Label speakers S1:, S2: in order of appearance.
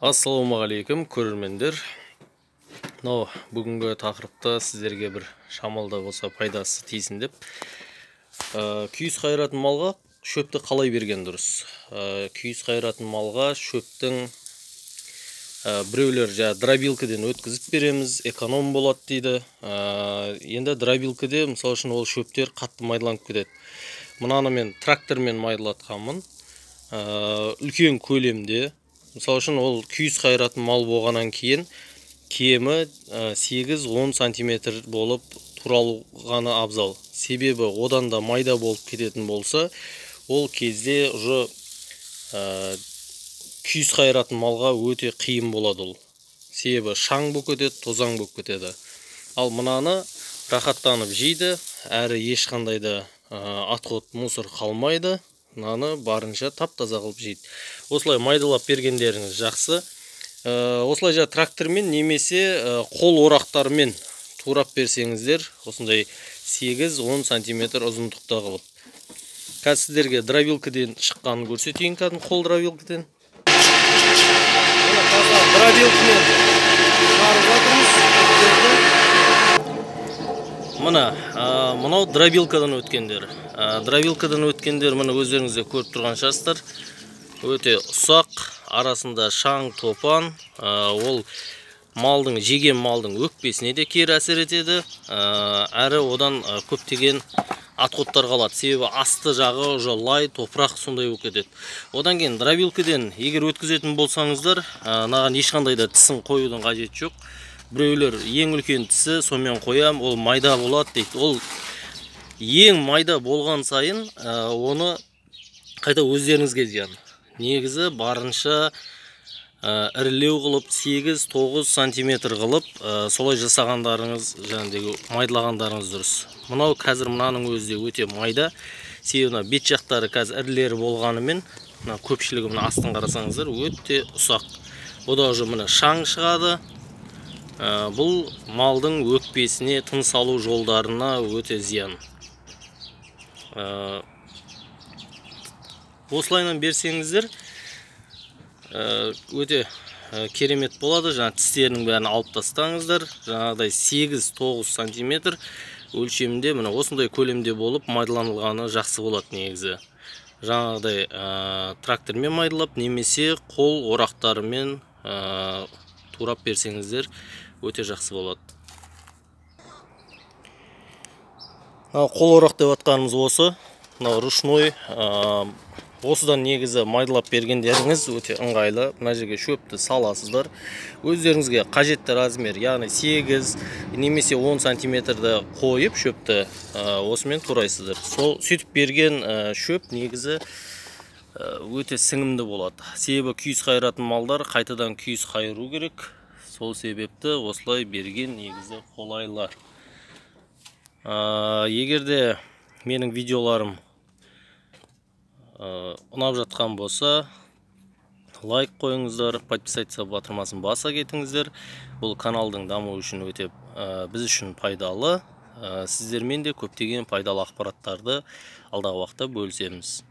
S1: Ассалаумағалейкум көрермендер. Бүгінгі тақырыпта сіздерге бір шамалда болса пайдасы тиісін деп, күйіс қайыратын малға шөпті қалай берген дұрыс? Күйіс қайыратын малға шөптің біреулер дробилкіден өткізіп береміз, эконом болады дейді. Енді дробилкіде мысалы үшін ол шөптер қатты майдаланып кетеді. Мұнаны мен трактормен майдалатқанмын, үлкен көлемде. Мысалы үшін ол күйіс қайыратын мал болғаннан кейін кемі 8-10 сантиметр болып туралғаны абзал. Себебі одан да майда болып кететін болса, ол кезде уже күйіс қайыратын малға өте қиын болады ол. Себебі шаң болып кетеді, тозаң болып кетеді. Ал мынаны рахаттанып жейді, әрі ешқандай да атқот мусор қалмайды. Мынаны барынша тап-таза қылып жейді. Осылай майдалап бергендеріңіз жақсы. Осылай трактормен немесе қол орақтарымен турап берсеңіздер, осындай 8-10 сантиметр ұзындықта қылып. Қазір сіздерге дробилкіден шыққанын көрсетейін, кәдімгі қол дробилкіден. Дробилкімен шығарып жатырмыз. Мынау дробилкадан өткендер. Дробилкадан өткендер, мұны өздеріңізде көріп тұрған шығарсыздар. Өте ұсақ, арасында шаң, топан. Ол жеген малдың өкпесіне де кері әсер етеді. Әрі одан көптеген атқоттар қалады. Себебі асты жағы уже лай, топырақ сондай болып кетеді. Одан кейін дробилкіден егер өткізетін болсаңыздар, наған ешқандай да тісін қоюдың қажеті жоқ. Біреулер ең үлкен тісі сонымен қоям, ол майда болады дейді. Ол ең майда болған сайын оны қайта өздеріңізге зиян. Негізі барынша ірілеу қылып 8-9 сантиметр қылып солай жасағандарыңыз, майдалағандарыңыз дұрыс. Мынау қазір мынаның өзі өте майда. Себебі бет жақтары қазір ірілері болғанымен, көпшілігі мына астын қарасаңыздар өте ұсақ. Ода уже мына шаң шығады. Бұл малдың өкпесіне, тыныс алу жолдарына өте зиян. Осылайынан берсеңіздер өте керемет болады. Тістерінің бәрін алып тастаңыздар. Жаңағыдай 8-9 сантиметр өлшемінде, осындай көлемде болып майдаланылғаны жақсы болады негізі. Жаңағыдай трактормен майдалап, немесе қол орақтарымен турап берсеңіздер өте жақсы болады. Қол орақ деп атқанымыз осы. Ручной. Осыдан негізі майдалап бергендеріңіз өте ыңғайлы. Мына жерге шөпті саласыздар. Өздеріңізге қажетті размер, яғни 8 немесе 10 сантиметрді қойып шөпті осымен турайсыздар. Сол сөйтіп берген шөп негізі өте сіңімді болады. Себебі күйіс қайыратын малдар қайтадан күйіс қайыру керек. Сол себепті осылай берген негізі қолайлы. Егерде менің видеоларым ұнап жатқан болса, лайк қойыңыздар, подписаться батырмасын баса кетіңіздер. Бұл каналдың дамуы үшін өте біз үшін пайдалы. Сіздермен де көптеген пайдалы ақпараттарды алдағы уақытта бөлісеміз.